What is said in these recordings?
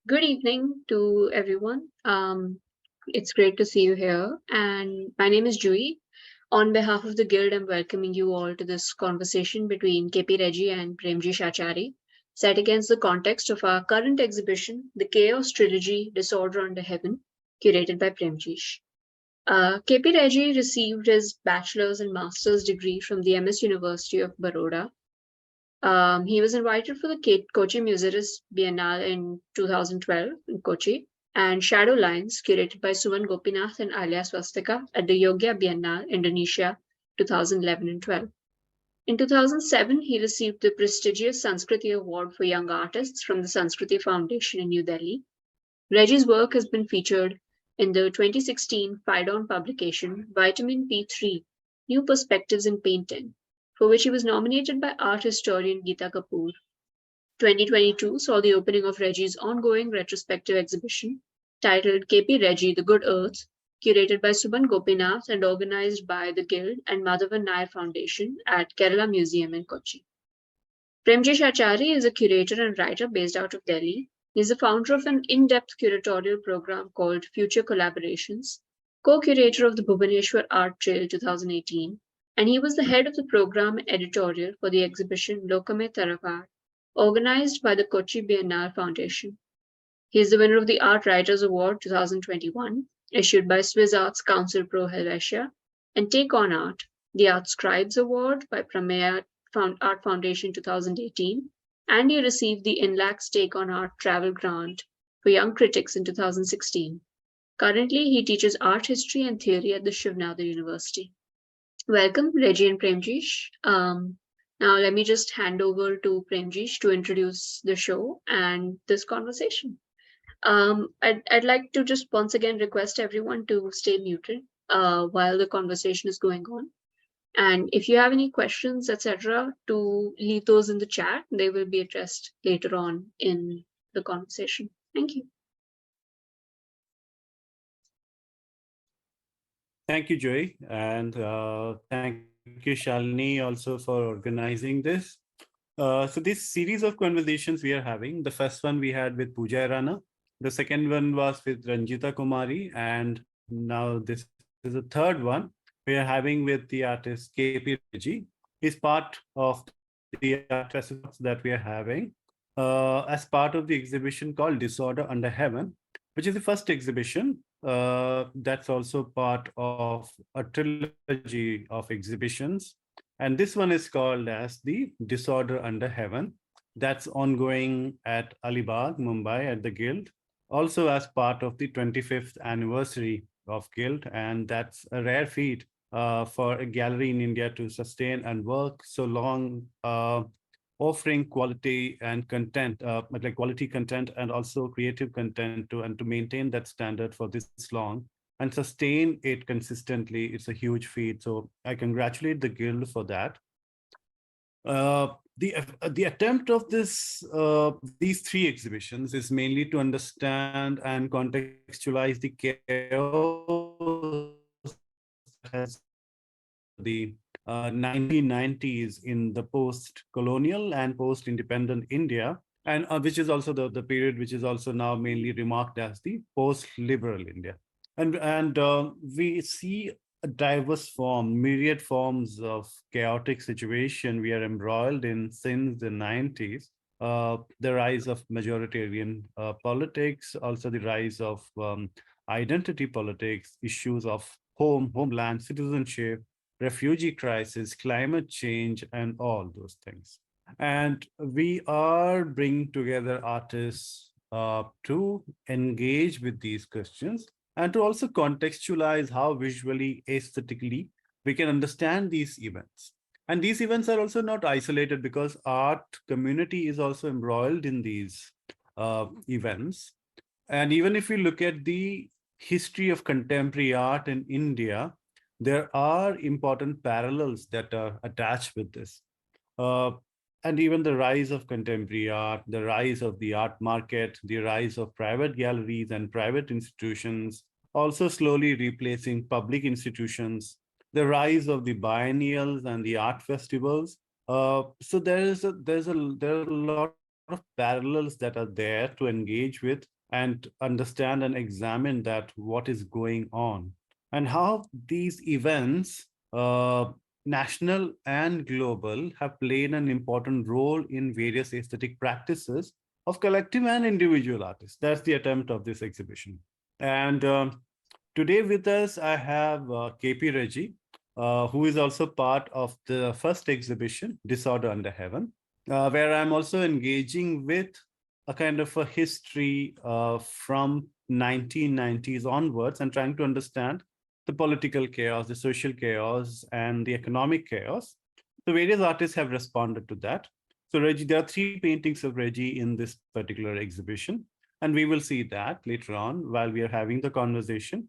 Good evening to everyone. It's great to see you here. And my name is Jui. On behalf of the Guild, I'm welcoming you all to this conversation between KP Reji and Premjish Achari, set against the context of our current exhibition, The Chaos Trilogy Disorder Under Heaven, curated by Premjish. KP Reji received his bachelor's and master's degree from the MS University of Baroda. He was invited for the Kochi Museums Biennale in 2012 in Kochi, and Shadow Lines, curated by Suman Gopinath and Alia Swastika at the Yogya Biennale, Indonesia, 2011 and 12. In 2007, he received the prestigious Sanskriti Award for Young Artists from the Sanskriti Foundation in New Delhi. Reggie's work has been featured in the 2016 Phaidon publication Vitamin P3 New Perspectives in Painting, for which he was nominated by art historian Geeta Kapoor. 2022 saw the opening of Reggie's ongoing retrospective exhibition titled KP Reggie The Good Earth, curated by Suban Gopinath and organized by the Guild and Madhavan Nair Foundation at Kerala Museum in Kochi. Premjish Achari is a curator and writer based out of Delhi. He is the founder of an in-depth curatorial program called Future Collaborations, co-curator of the Bhubaneswar Art Trail 2018, and he was the head of the program editorial for the exhibition Lokame Taravar, organized by the Kochi Biennale Foundation. He is the winner of the Art Writers Award 2021, issued by Swiss Arts Council Pro Helvetia, and Take on Art, the Art Scribes Award by Prameya Art Foundation 2018, and he received the INLAC's Take on Art Travel Grant for Young Critics in 2016. Currently, he teaches art history and theory at the Shivnada University. Welcome, Reji and Premjish. Now, let me just hand over to Premjish to introduce the show and this conversation. I'd like to just once again request everyone to stay muted while the conversation is going on. And if you have any questions, etc., to leave those in the chat. They will be addressed later on in the conversation. Thank you. Thank you, Joy, and thank you, Shalini, also for organizing this. So this series of conversations we are having, the first one we had with Pooja Rana, the second one was with Ranjita Kumari, and now this is the third one we are having with the artist KP Reji. Is part of the art festivals that we are having as part of the exhibition called Disorder Under Heaven, which is the first exhibition that's also part of a trilogy of exhibitions. And this one is called as the Disorder Under Heaven. That's ongoing at Alibag, Mumbai at the Guild, also as part of the 25th anniversary of Guild. And that's a rare feat for a gallery in India to sustain and work so long, offering quality and content, like quality content and also creative content and to maintain that standard for this long and sustain it consistently. It's a huge feat. So I congratulate the Guild for that. The attempt of these three exhibitions is mainly to understand and contextualize the chaos that has the 1990s in the post-colonial and post-independent India, and which is also the period which is also now mainly remarked as the post-liberal India. And we see a diverse form, myriad forms of chaotic situation we are embroiled in since the 90s. The rise of majoritarian politics, also the rise of identity politics, issues of homeland, citizenship, refugee crisis, climate change, and all those things. And we are bringing together artists to engage with these questions and to also contextualize how visually, aesthetically, we can understand these events. And these events are also not isolated because art community is also embroiled in these events. And even if we look at the history of contemporary art in India, there are important parallels that are attached with this. Uh, and even the rise of contemporary art, the rise of the art market, the rise of private galleries and private institutions, also slowly replacing public institutions, the rise of the biennials and the art festivals. So there are a lot of parallels that are there to engage with and understand and examine that what is going on and how these events, national and global, have played an important role in various aesthetic practices of collective and individual artists. That's the attempt of this exhibition. And today with us, I have KP Reji, who is also part of the first exhibition, Disorder Under Heaven, where I'm also engaging with a kind of a history from 1990s onwards and trying to understand the political chaos, the social chaos, and the economic chaos. So various artists have responded to that. So Reji, there are three paintings of Reji in this particular exhibition, and we will see that later on while we are having the conversation.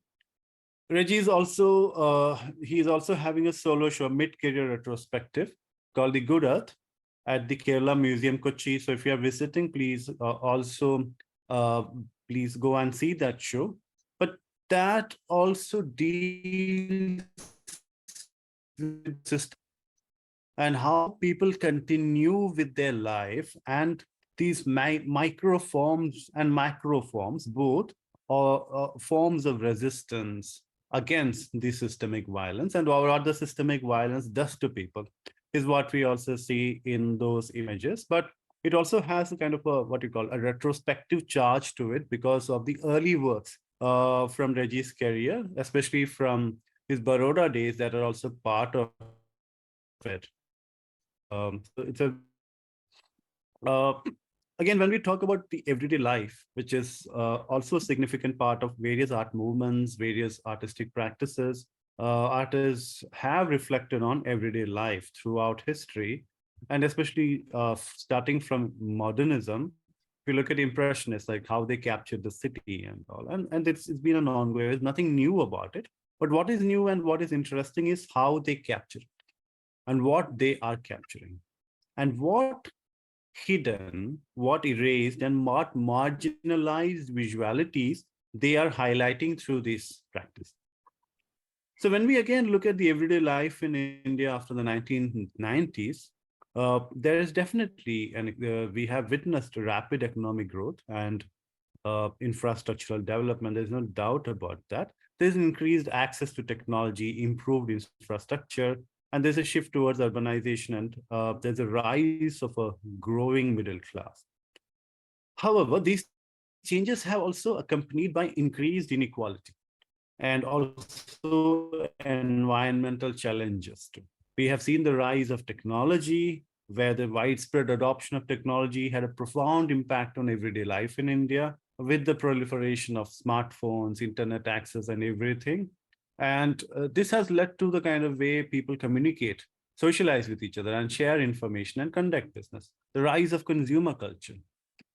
Reji is also he is also having a solo show, mid-career retrospective called The Good Earth at the Kerala Museum, Kochi. So if you are visiting, please also uh, please go and see that show. But that also deals with system and how people continue with their life and these microforms and macroforms, both are forms of resistance against the systemic violence and what the systemic violence does to people is what we also see in those images. But it also has a kind of a what you call a retrospective charge to it because of the early works from Reggie's career, especially from his Baroda days that are also part of it. So it's a uh, again, when we talk about the everyday life, which is also a significant part of various art movements, various artistic practices, artists have reflected on everyday life throughout history, and especially starting from modernism. If you look at impressionists, like how they captured the city and all, and it's been an ongoing. There's nothing new about it. But what is new and what is interesting is how they capture it and what they are capturing and what hidden, what erased, and what marginalized visualities they are highlighting through this practice. So when we again look at the everyday life in India after the 1990s, there is definitely, and we have witnessed rapid economic growth and infrastructural development. There's no doubt about that. There's increased access to technology, improved infrastructure, and there's a shift towards urbanization, and there's a rise of a growing middle class. However, these changes have also accompanied by increased inequality and also environmental challenges too. We have seen the rise of technology, where the widespread adoption of technology had a profound impact on everyday life in India with the proliferation of smartphones, internet access, and everything. And this has led to the kind of way people communicate, socialize with each other, and share information and conduct business. The rise of consumer culture,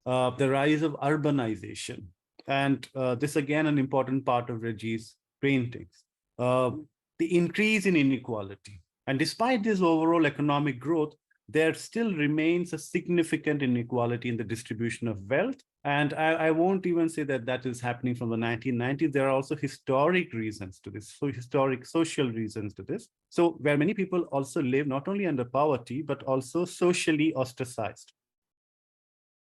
the rise of urbanization. And this again an important part of Reggie's paintings. The increase in inequality. And despite this overall economic growth, there still remains a significant inequality in the distribution of wealth. And I won't even say that that is happening from the 1990s. There are also historic reasons to this, so historic social reasons to this. So where many people also live not only under poverty, but also socially ostracized.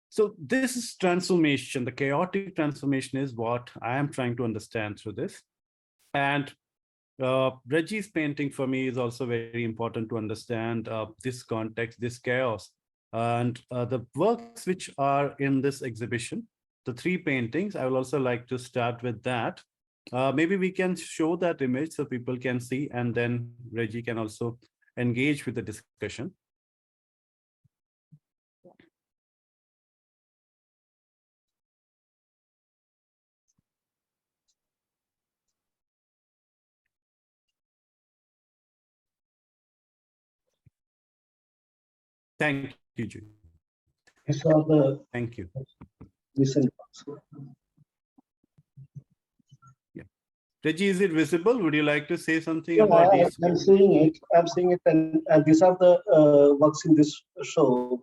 So this is transformation, the chaotic transformation is what I am trying to understand through this. And Reggie's painting for me is also very important to understand this context, this chaos. And the works which are in this exhibition, the three paintings, I will also like to start with that. Maybe we can show that image so people can see, and then Reggie can also engage with the discussion. Thank you, Jude. These are the Thank you. recent Yeah. Reggie, is it visible? Would you like to say something Yeah, about these? I'm seeing it. I'm seeing it, and these are the works in this show.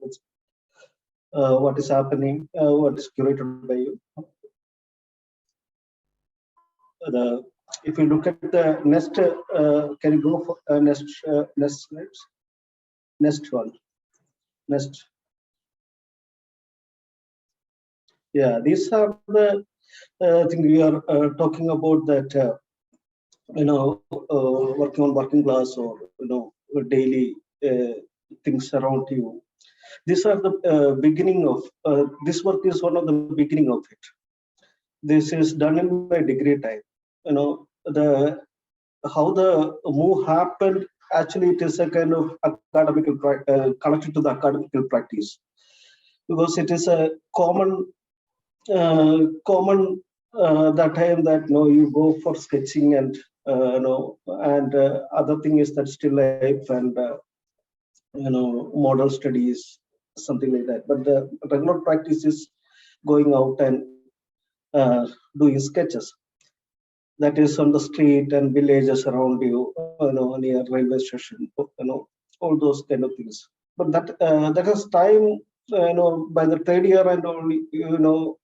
What is happening? What is curated by you? The if you look at the next, can you go for next slides? Next one. Next. Yeah, these are the thing we are talking about, that working on working class, or daily things around you. These are the beginning of this work is one of the beginning of it. This is done in my degree time. The how the move happened. Actually, it is a kind of academical connected to the academical practice, because it is a common that time that you go for sketching, and and other thing is that still life, and model studies, something like that. But the regular practice is going out and doing sketches, that is on the street and villages around you, near railway station, all those kind of things. But that has time, by the third year and only, you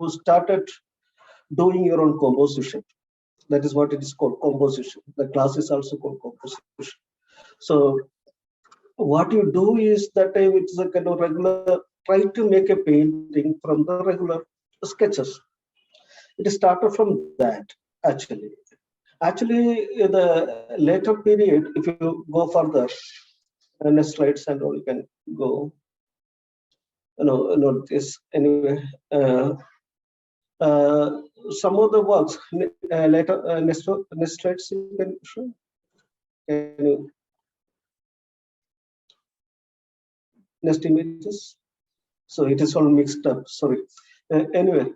started doing your own composition. That is what it is called, composition. The class is also called composition. So what you do is that time it's a kind of regular, try to make a painting from the regular sketches. It started from that, actually. The later period, if you go further, next slides and all, you can go. This anyway. Some of the works later, next slides you can show. Can you, next images? So it is all mixed up. Sorry. Anyway,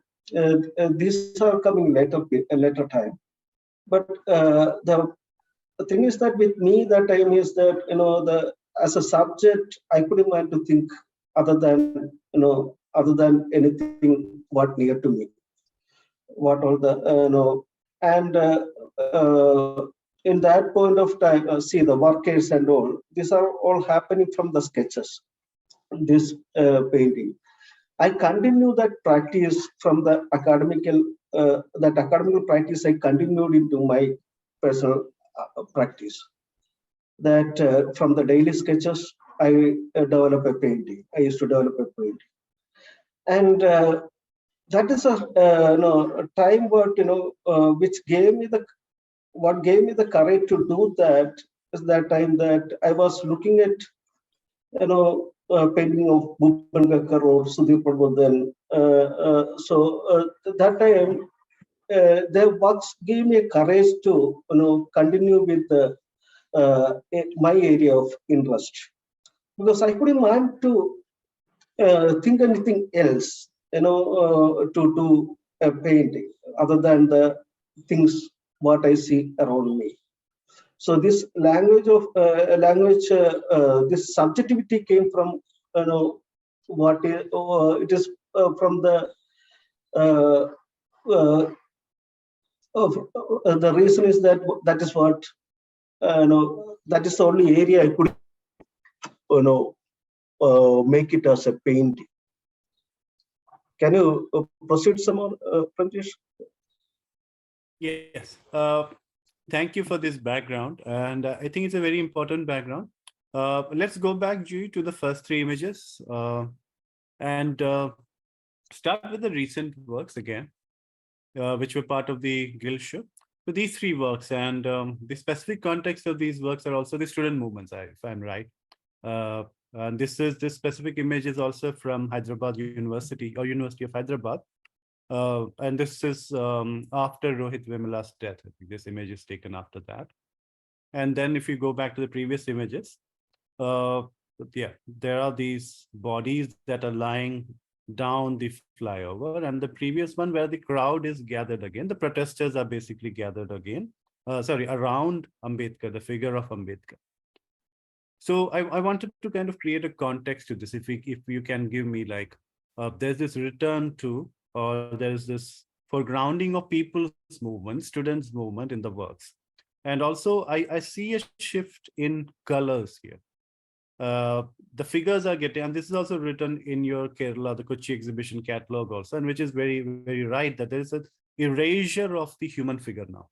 these are coming later time. But the thing is that with me, that time is that as a subject, I couldn't want to think other than anything what near to me, what all the and in that point of time, see the workers and all. These are all happening from the sketches. This painting, I continue that practice from the academical. That academical practice I continued into my personal practice. That from the daily sketches, I develop a painting. I used to develop a painting, and that is a time which gave me the courage to do that. Is that time that I was looking at painting of Bhupen Gakkar or Sudhir Pradhan. That time their works gave me a courage to continue with my area of interest, because I couldn't want to think anything else, to do a painting other than the things what I see around me. So this this subjectivity came from it is from the uh, uh, the reason is that that is what that is the only area I could make it as a painting. Can you proceed some more, Premjish? Yes. Thank you for this background. And I think it's a very important background. Let's go back, Jui, to the first three images and start with the recent works again, which were part of the Guild show. So these three works, and the specific context of these works are also the student movements, if I'm right. And this specific image is also from Hyderabad University or University of Hyderabad. And this is after Rohit Vimala's death. I think this image is taken after that. And then if you go back to the previous images, there are these bodies that are lying down the flyover, and the previous one where the crowd is gathered again, the protesters are basically gathered again, around Ambedkar, the figure of Ambedkar. So I wanted to kind of create a context to this. If you can give me like, there's this return to, or there's this foregrounding of people's movement, students' movement in the works. And also I see a shift in colors here. The figures are getting, and this is also written in your Kerala, the Kochi exhibition catalog also, and which is very, very right, that there is an erasure of the human figure now.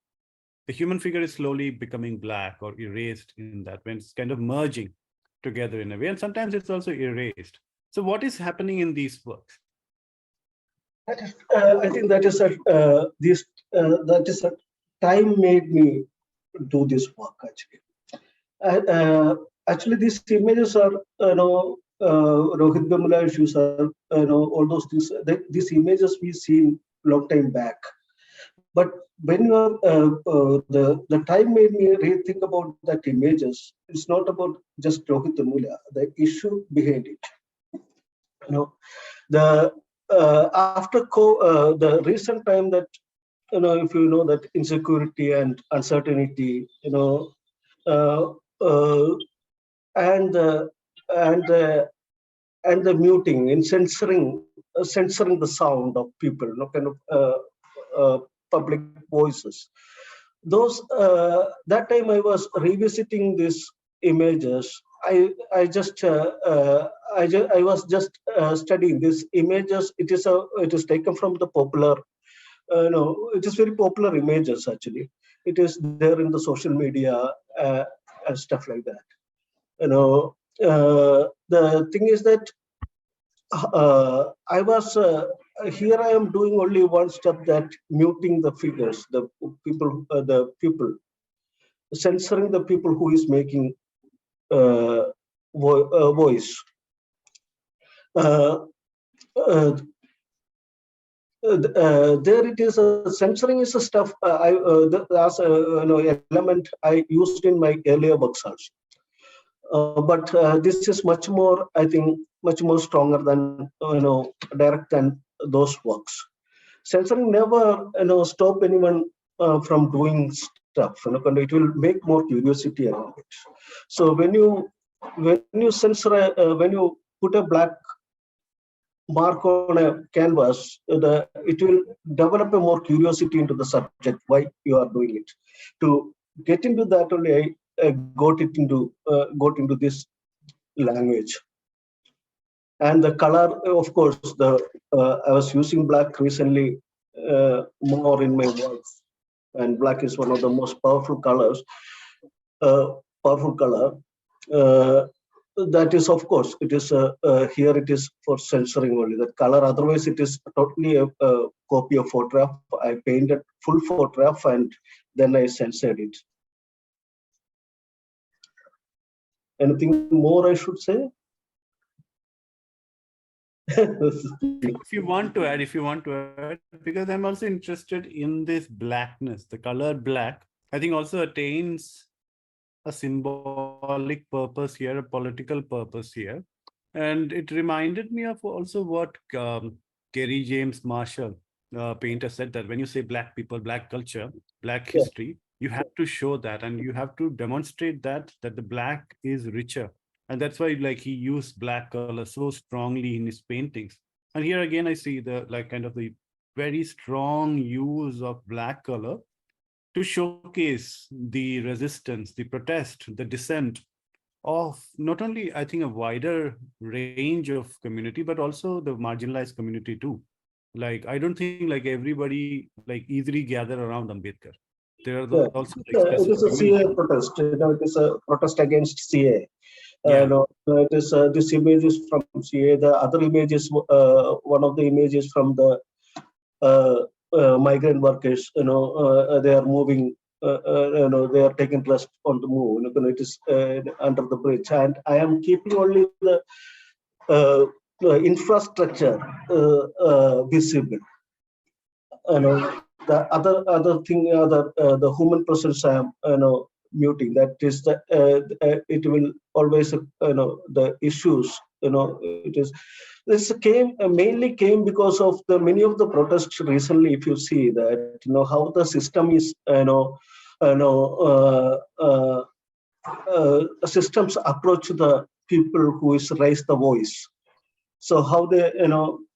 The human figure is slowly becoming black or erased in that, when it's kind of merging together in a way, and sometimes it's also erased. So what is happening in these works? I think that is that is a time made me do this work actually. Actually, these images are, Rohit Bamula issues are, all those things. These images we seen long time back. But when you are, the time made me rethink about that images. It's not about just Rohit Bamula, the issue behind it. You know, the the recent time that if you know that insecurity and uncertainty, uh, uh, and and the and the muting and censoring the sound of people, kind of uh, public voices. Those that time I was revisiting these images. I just I was just studying these images. It is taken from the popular. No, it is very popular images actually. It is there in the social media and stuff like that. You know, the thing is that I was here. I am doing only one step, that muting the figures, the people, censoring the people who is making uh, voice. Uh, uh, there it is. Censoring is a stuff. As element I used in my earlier works also. But this is much more, I think, much more stronger than direct than those works. Censoring never stop anyone from doing stuff. It will make more curiosity around it. So when you censor when you put a black mark on a canvas, it will develop a more curiosity into the subject. Why you are doing it? To get into that only, I got into this language. And the color, of course, the I was using black recently more in my works, and black is one of the most powerful colors. Powerful color. Uh, that is, of course, it is here. It is for censoring only that color. Otherwise, it is totally a copy of photograph. I painted full photograph and then I censored it. Anything more I should say? If you want to add, because I'm also interested in this blackness, the color black, I think also attains a symbolic purpose here, a political purpose here. And it reminded me of also what Kerry James Marshall, painter, said, that when you say black people, black culture, black Yeah. history, you have to show that, and you have to demonstrate that the black is richer. And that's why like he used black color so strongly in his paintings. And here again, I see the like kind of the very strong use of black color to showcase the resistance, the protest, the dissent of not only, I think, a wider range of community, but also the marginalized community too. Like, I don't think like everybody like easily gather around Ambedkar. There are Yeah, also like it specific is a CA communities. protest. It is a protest against CA. Yeah. No, it is this image is from CA. The other image is one of the images from the uh, migrant workers. They are moving. They are taking rest on the move. It is under the bridge, and I am keeping only the uh, infrastructure visible. The other thing, the human presence I am muting. That is the it will always the issues. It is this came mainly came because of the many of the protests recently. If you see that how the system is you know systems approach the people who is raise the voice. So how they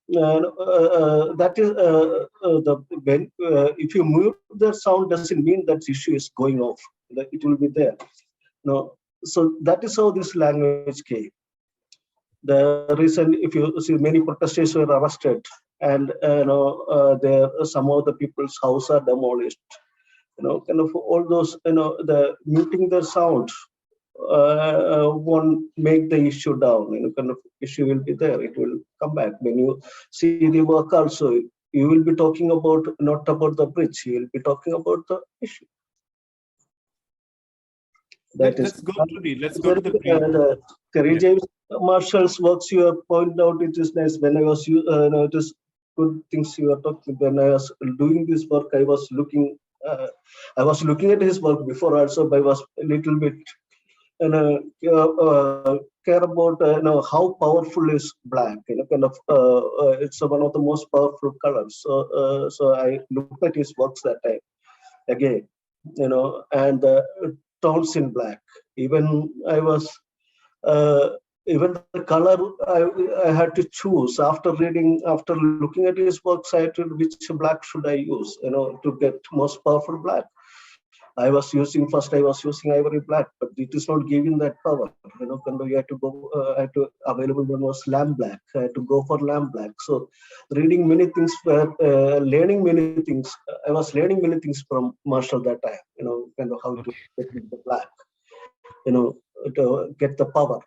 that is the when if you mute the sound doesn't mean that issue is going off, that it will be there. So that is how this language came. The reason, if you see, many protesters were arrested, and there some of the people's house are demolished. Kind of all those, the muting the sound won't make the issue down. Kind of issue will be there. It will come back. When you see the work also, you will be talking about not about the bridge, you will be talking about the issue. That is Let's go to the brief. the Kerry Yeah. James Marshall's works you have pointed out. It is nice. When I was it is good things you are talking. When I was doing this work, I was looking at his work before also, but I was a little bit care about how powerful is black. Kind of it's one of the most powerful colors. So I looked at his works that time again, and the tones in black. Even I was even the color I had to choose after looking at his works. I had to which black should I use, to get most powerful black. I was using ivory black, but it is not giving that power. Kind of you had to go. I had to available one was lamb black. I had to go for lamb black. So, reading many things, learning many things. I was learning many things from Marshall that time. Kind of how to Okay. get into the black. To get the power.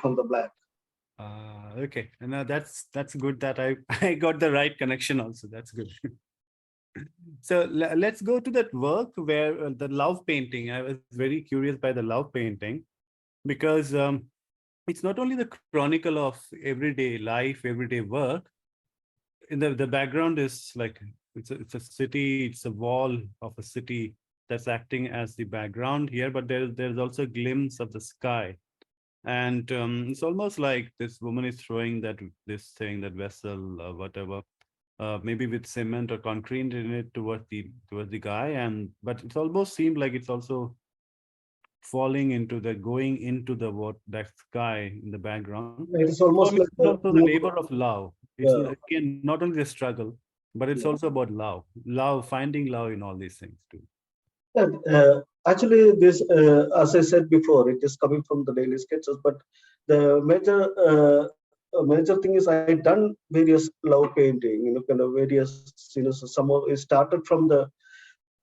From the black. Okay. And that's good that I I got the right connection also. That's good. So let's go to that work where the love painting. I was very curious by the love painting because it's not only the chronicle of everyday life, everyday work. In the background is like it's a city, it's a wall of a city that's acting as the background here, but there's also a glimpse of the sky. And it's almost like this woman is throwing this thing, that vessel, whatever, maybe with cement or concrete in it towards the guy, and but it almost seemed like it's also going into the what that sky in the background. It is For me, almost like it's also the labor of love. It's uh, again not only the struggle, but it's also about love, finding love in all these things too. yeah, actually, this, as I said before, it is coming from the daily sketches. But the major thing is I done various love painting, kind of various, so some of it started from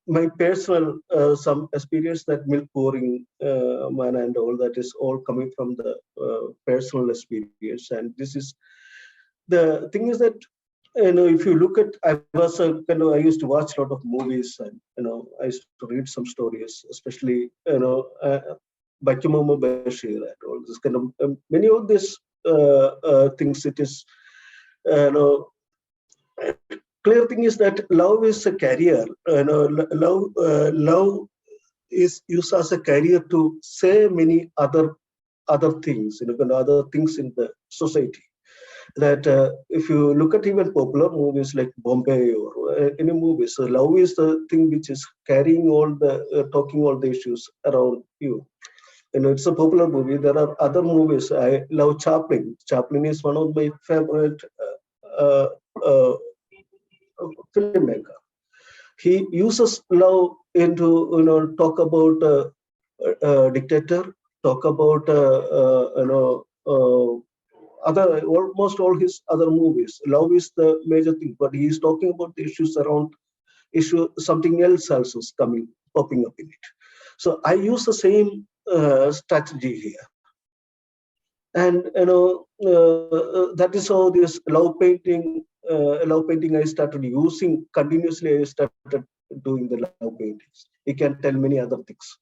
my personal some experience, that milk pouring man and all that is all coming from the personal experience. And this is the thing is that if you look at, I used to watch a lot of movies, and I used to read some stories, especially by Kimamo Bashir and all this kind of many of these things. It is clear thing is that love is a carrier. Love is used as a carrier to say many other things, kind of other things in the society. That if you look at even popular movies like Bombay or any movies, so love is the thing which is carrying all the talking all the issues around you. It's a popular movie. There are other movies. I love Chaplin. Chaplin is one of my favorite uh, uh, filmmaker. He uses love into talk about dictator, talk about other almost all his other movies. Love is the major thing, but he is talking about the issues around issue. Something else also is popping up in it. So I use the same strategy here, and that is how this love painting I started using continuously. I started doing the love paintings. You can tell many other things,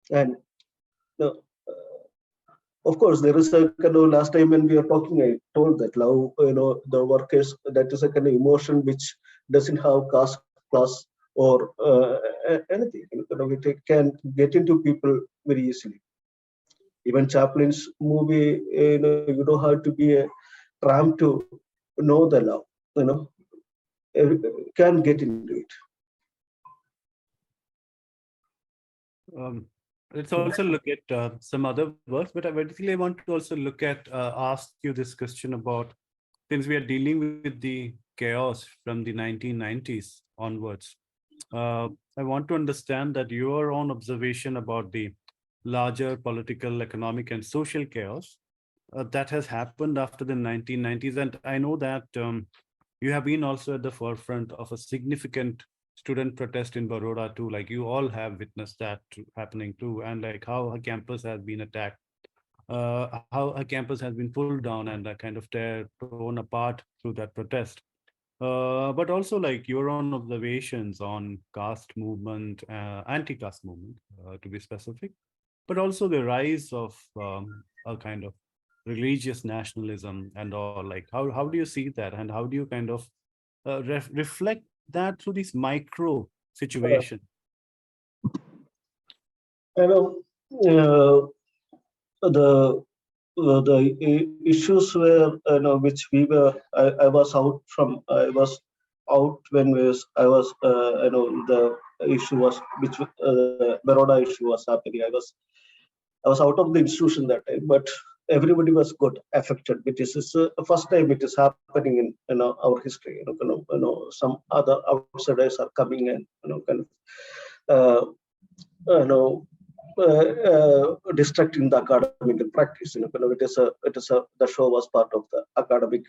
and uh, of course, there is a kind of last time when we were talking, I told that love, the work is that is a kind of emotion which doesn't have caste, class, or anything. It can get into people very easily. Even Chaplin's movie, you don't have to be a tramp to know the love. You know, can get into it. Um, let's also look at some other works, but I basically want to also look at ask you this question about, since we are dealing with the chaos from the 1990s onwards. I want to understand that your own observation about the larger political, economic, and social chaos that has happened after the 1990s. And I know that you have been also at the forefront of a significant student protest in Baroda too. Like you all have witnessed that happening too, and like how a campus has been attacked, how a campus has been pulled down and kind of torn apart through that protest. but also like your own observations on caste movement, anti-caste movement, to be specific, but also the rise of a kind of religious nationalism and all. Like, how do you see that, and how do you kind of reflect that through these micro situations? I know the issues were which we were. I was out from. I was out when I was the issue was which Baroda issue was happening. I was out of the institution that time, but everybody was got affected. Which is the first time it is happening in our history. Some other outsiders are coming and kind of uh, you know distracting the academic practice. The show was part of the academic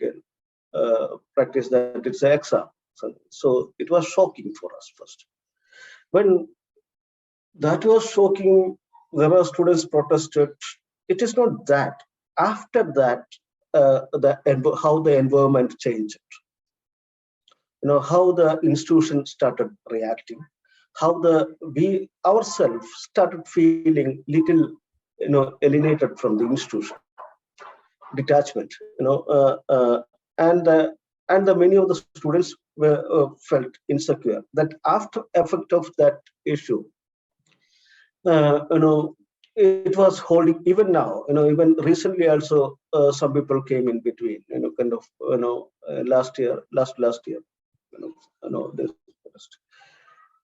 practice that it's an exam. So it was shocking for us first. When that was shocking, there were students protested. It is not that. After that, how the environment changed. How the institution started reacting, how we ourselves started feeling little alienated from the institution, detachment, and the many of the students were felt insecure. That after effect of that issue, it was holding even now. Even recently also, some people came in between. Kind of last year. This.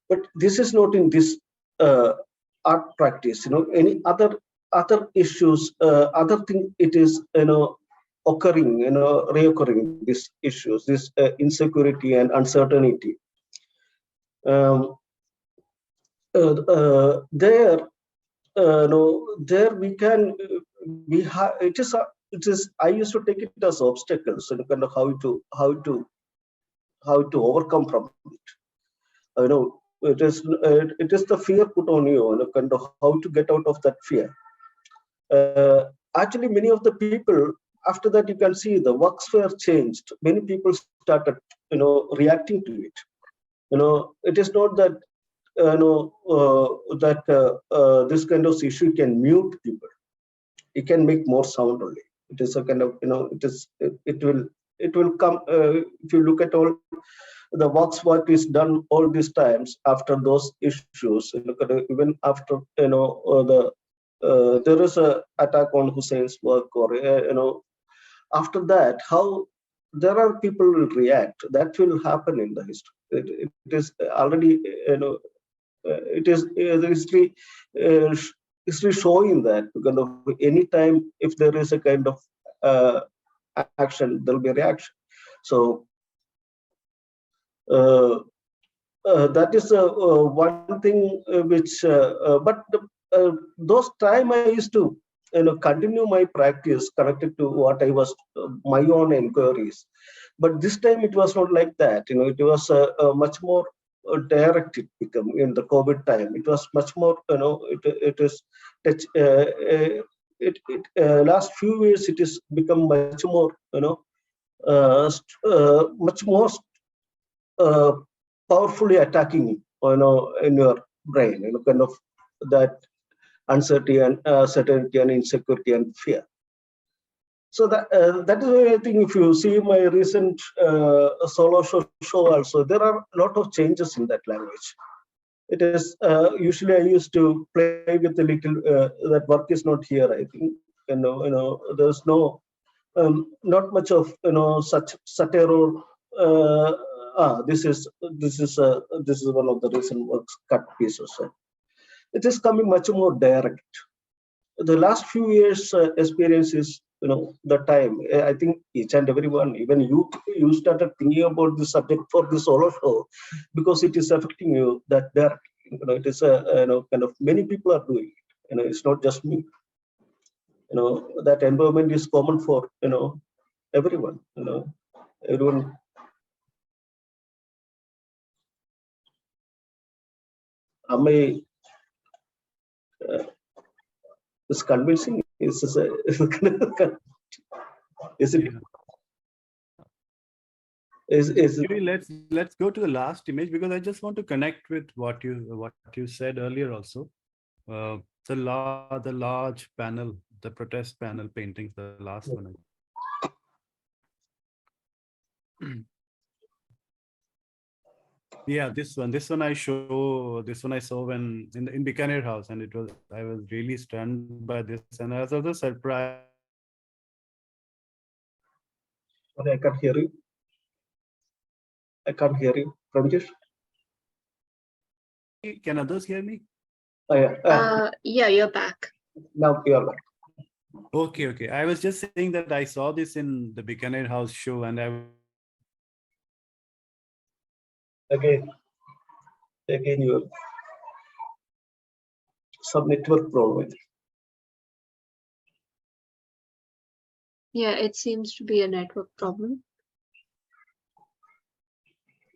But this is not in this art practice. Any other issues, other thing. It is occurring. Reoccurring these issues, this insecurity and uncertainty. There, there we can we have. It is. I used to take it as obstacles and kind of how to overcome from it. It is the fear put on you, kind of how to get out of that fear. Actually, many of the people after that, you can see the works were changed. Many people started, reacting to it. It is not that this kind of issue can mute people. It can make more sound only. It is a kind of it will come if you look at all the works what is done all these times after those issues. Even after there is a attack on Hussein's work, or after that, how there are people will react. That will happen in the history. It is already it is the history showing that kind of any time if there is a kind of action, there will be a reaction. So that is one thing which but those time I used to continue my practice connected to what I was my own inquiries, but this time it was not like that. It was much more direct. It become in the COVID time. It was much more it is last few years it has become much more much more powerfully attacking in your brain, kind of that uncertainty and certainty and insecurity and fear. So that is why I think if you see my recent solo show also, there are a lot of changes in that language. It is usually I used to play with a little that work is not here. I think there's no not much of such satire or this is one of the recent works, cut pieces. It is coming much more direct. The last few years experience is the time. I think each and everyone, even you started thinking about the subject for this solo show because it is affecting you that directly. It is kind of many people are doing it. It's not just me. That environment is common for everyone. Everyone. Am I is convincing? Is it? Yeah. Let's go to the last image, because I just want to connect with what you said earlier also. The large panel, the protest panel paintings, the last one. Yeah, this one. This one I saw when in Bikaner house, and I was really stunned by this, and I was also surprised. Sorry, I can't hear you. Premjish. Can others hear me? Yeah, you're back. Now you are back. Okay. I was just saying that I saw this in the Bikaner house show, and Again, you have some network problem. Yeah, it seems to be a network problem.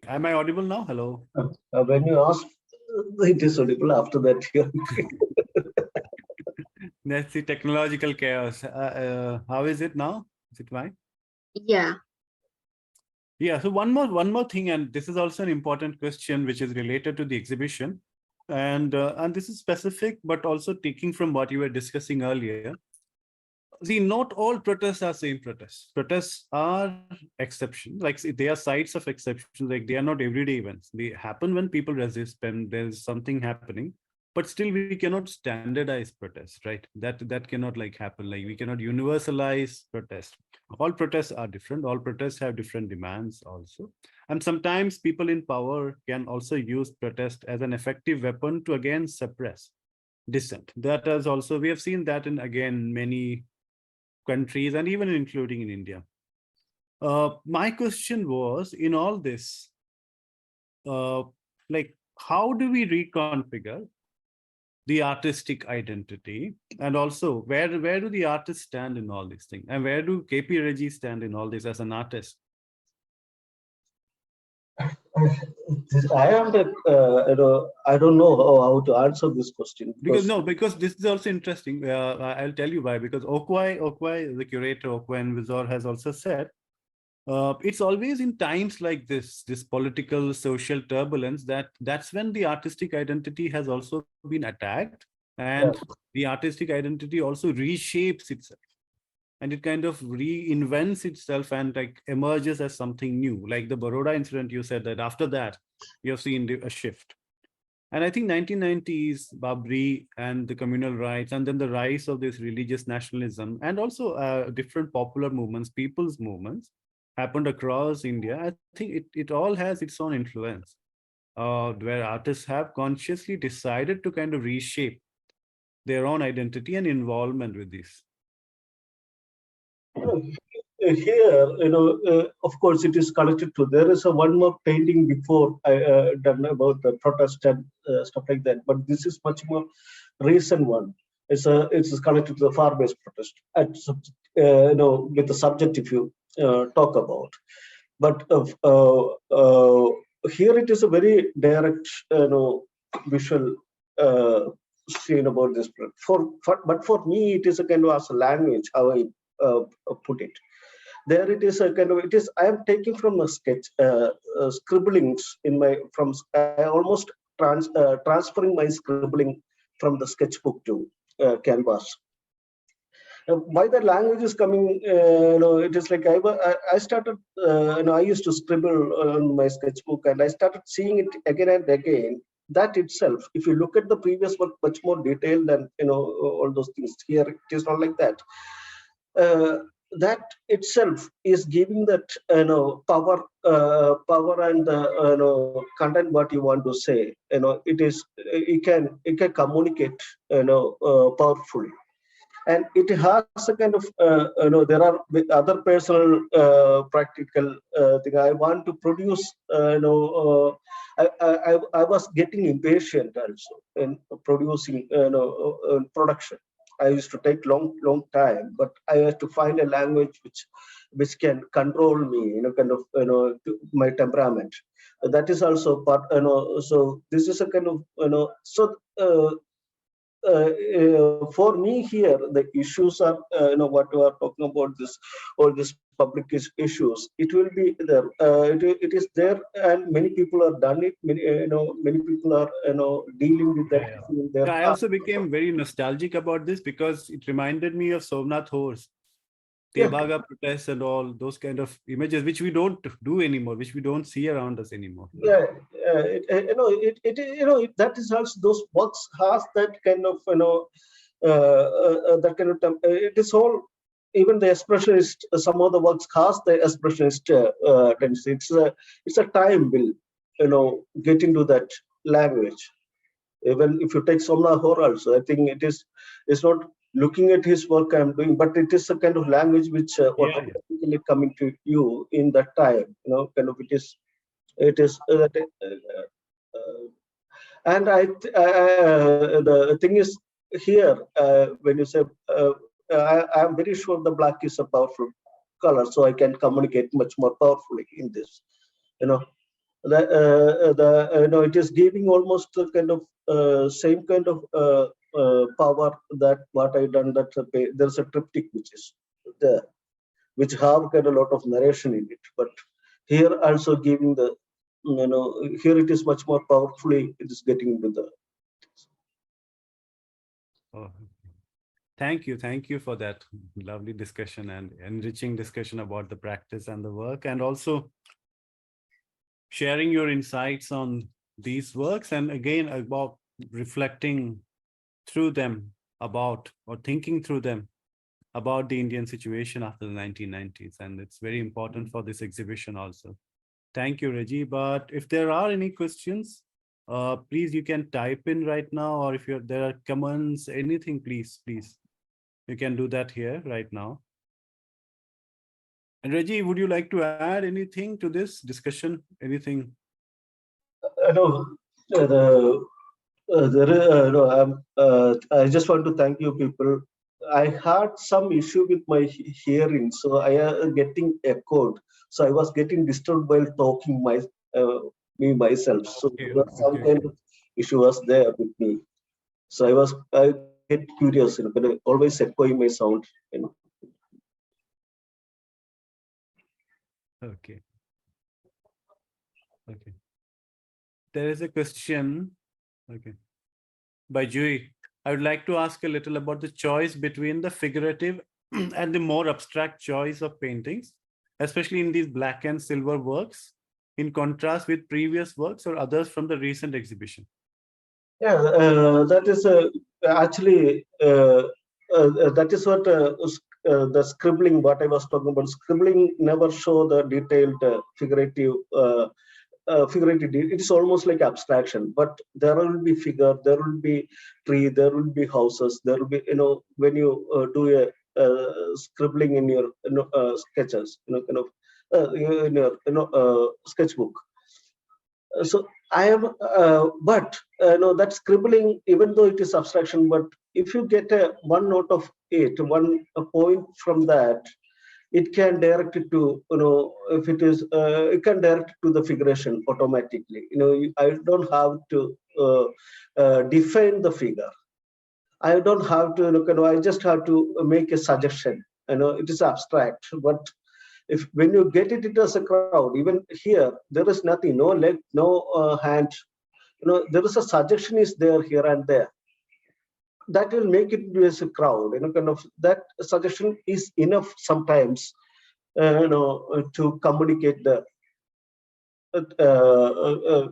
Am I audible now? Hello. When you ask, it is audible. After that, That's the technological chaos. How is it now? Is it fine? Yeah. Yeah. So one more thing, and this is also an important question which is related to the exhibition, and this is specific, but also taking from what you were discussing earlier. See, not all protests are same protests. Protests are exceptions. Like, see, they are sites of exceptions. Like, they are not everyday events. They happen when people resist, when there's something happening. But still, we cannot standardize protest, right? That cannot like happen. Like, we cannot universalize protest. All protests are different. All protests have different demands also. And sometimes people in power can also use protest as an effective weapon to again suppress dissent. That is also, we have seen that in again many countries, and even including in India. My question was, in all this, like, how do we reconfigure the artistic identity, and also where do the artists stand in all these things, and where do KP Reji stand in all this as an artist? I am I don't know how to answer this question, because this is also interesting. I'll tell you why. Because Okwai, the curator, Okwai and Vizor, has also said it's always in times like this political social turbulence, that's when the artistic identity has also been attacked, and the artistic identity also reshapes itself, and it kind of reinvents itself and like emerges as something new. Like the Baroda incident, you said that after that you have seen a shift. And I think 1990s, Babri and the communal rights, and then the rise of this religious nationalism, and also different popular movements, people's movements, happened across India. I think it all has its own influence, where artists have consciously decided to kind of reshape their own identity and involvement with this. Here, of course, it is connected to. There is a one more painting before I done about the protest and stuff like that. But this is much more recent one. It's connected to the far-based protest. With the subject if you talk about. But here it is a very direct, visual scene about this. But for me, it is a kind of as a language how I put it. There it is a kind of, I am taking from a sketch scribblings in my I almost transferring my scribbling from the sketchbook to canvas. Why the language is coming, it is like I started, I used to scribble on my sketchbook, and I started seeing it again and again. That itself, if you look at the previous work, much more detailed than all those things. Here it is not like that. That itself is giving that power and content what you want to say. It can communicate powerfully. And it has a kind of there are other personal practical thing I want to produce. I was getting impatient also in producing production. I used to take long time, but I had to find a language which can control me, kind of my temperament. That is also part. So this is a kind of so. for me here, the issues are, what you are talking about, this all these public issues. It will be there. It is there, and many people are done it. Many people are, dealing with that Yeah, yeah. issue in their Yeah, I heart. also became very nostalgic about this because it reminded me of Somnath Horse, Yeah, Tebaga protests and all those kind of images, which we don't do anymore, which we don't see around us anymore. yeah. That is also those works has that kind of, that kind of it is all, even the expressionist, some of the works has the expressionist tendency. It's a time will, get into that language. Even if you take Somna Hor also, I think it's not looking at his work I'm doing, but it is a kind of language which Yeah, yeah. automatically coming to you in that time, kind of it is and the thing is here, when you say, I'm very sure the black is a powerful color, so I can communicate much more powerfully in this. You know, it is giving almost a kind of same kind of power that what I done. That there's a triptych which is there, which have got a lot of narration in it, but here also giving the, here it is much more powerfully, it is getting into the. Oh, thank you for that lovely discussion and enriching discussion about the practice and the work, and also sharing your insights on these works, and again about reflecting through them about, or thinking through them about the Indian situation after the 1990s. And it's very important for this exhibition also. Thank you, Reji. But if there are any questions, please, you can type in right now, or if there are comments, anything, please, you can do that here right now. And Reji, would you like to add anything to this discussion? Anything? No, I just want to thank you people. I had some issue with my hearing, so I am getting echoed. So I was getting disturbed while talking uh, me myself. So Okay, there was some okay. kind of issue was there with me. So I get curious, but I always echoing my sound. Okay. Okay. There is a question, okay, by Jui. I would like to ask a little about the choice between the figurative and the more abstract choice of paintings, especially in these black and silver works, in contrast with previous works or others from the recent exhibition. Yeah, that is actually that is what the scribbling. What I was talking about, scribbling never show the detailed figurative. Figurative. It is almost like abstraction, but there will be figure, there will be tree, there will be houses, there will be, when you do a scribbling in your sketches, kind of in your sketchbook. So I am, but no, that scribbling, even though it is abstraction, but if you get a one note of it, one a point from that, it can direct it to, if it is, it can direct it to the figuration automatically. I don't have to define the figure. I don't have to, I just have to make a suggestion. It is abstract, but if when you get it as a crowd, even here there is nothing, no leg, no hand, there is a suggestion is there here and there, that will make it as a crowd, kind of that suggestion is enough sometimes, to communicate the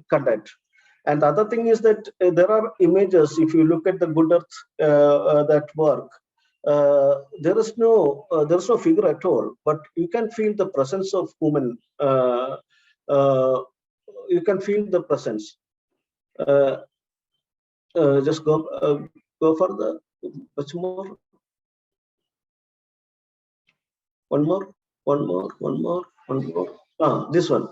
content. And the other thing is that there are images. If you look at the Good Earth, that work, there is no figure at all, but you can feel the presence of woman. You can feel the presence. Uh, just go for the much more. One more, one more, one more, one more. This one.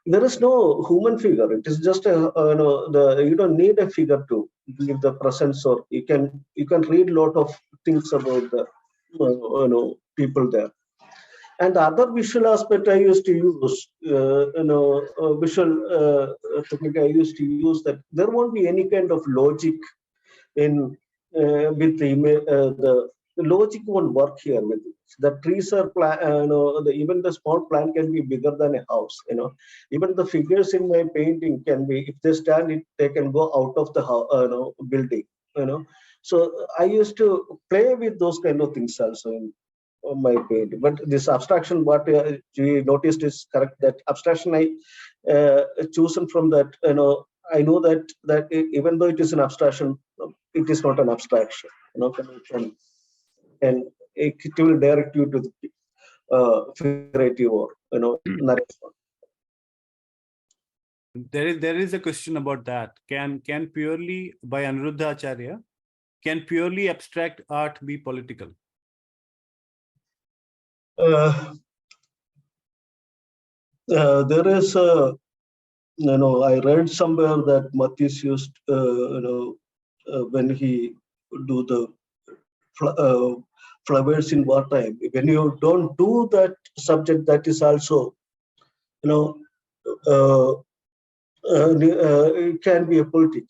There is no human figure. It is just you don't need a figure to give the presence, or you can read a lot of things about the people there. And the other visual aspect I used to use, visual technique I used to use, that there won't be any kind of logic in with the logic won't work here with it. The trees are even the small plant can be bigger than a house. Even the figures in my painting can be, if they stand it, they can go out of the house, building. You know, so I used to play with those kind of things also in my painting. But this abstraction, what we noticed is correct. That abstraction I chosen from that. I know that even though it is an abstraction, it is not an abstraction. And it will direct you to the figurative or narrative. There is a question about that. Can purely, by Anuruddha Acharya, can purely abstract art be political? There is a I read somewhere that Matisse used when he do the flowers in wartime. When you don't do that subject, that is also you know uh, it can be a political.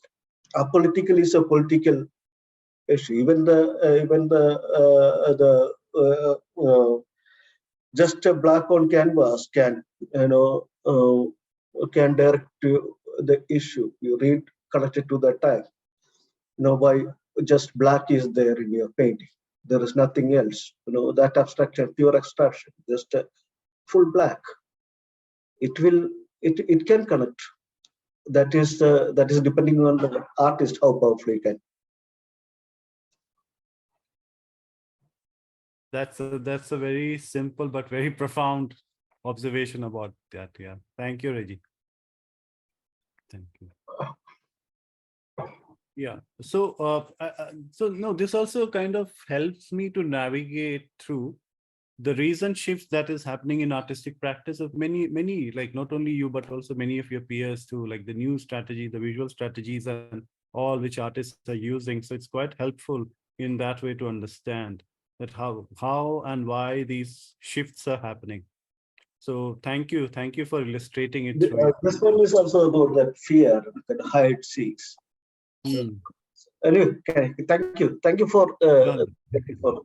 A political is a political issue. Even the just a black on canvas can direct to the issue. You read connected to the time. Why just black is there in your painting. There is nothing else. That abstraction, pure abstraction, just a full black. It can connect. That is depending on the artist how powerful he can. That's a very simple but very profound observation about that. Yeah. Thank you, Reji. Thank you. Yeah. So no, this also kind of helps me to navigate through the recent shifts that is happening in artistic practice of many, like not only you, but also many of your peers too, like the new strategy, the visual strategies and all which artists are using. So it's quite helpful in that way to understand that how and why these shifts are happening. So thank you for illustrating it through. This one is also about that fear that height seeks. Hmm. Anyway, thank you for No,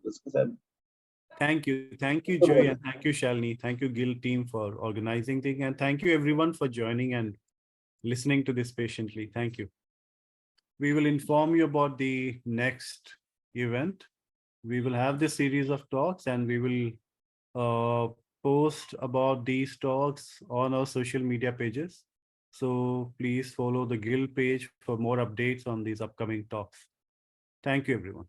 this. Thank you, Joy, and thank you, Shalini. Thank you, Guild team, for organizing things, and thank you everyone for joining and listening to this patiently. Thank you. We will inform you about the next event. We will have this series of talks, and we will post about these talks on our social media pages. So please follow the Guild page for more updates on these upcoming talks. Thank you, everyone.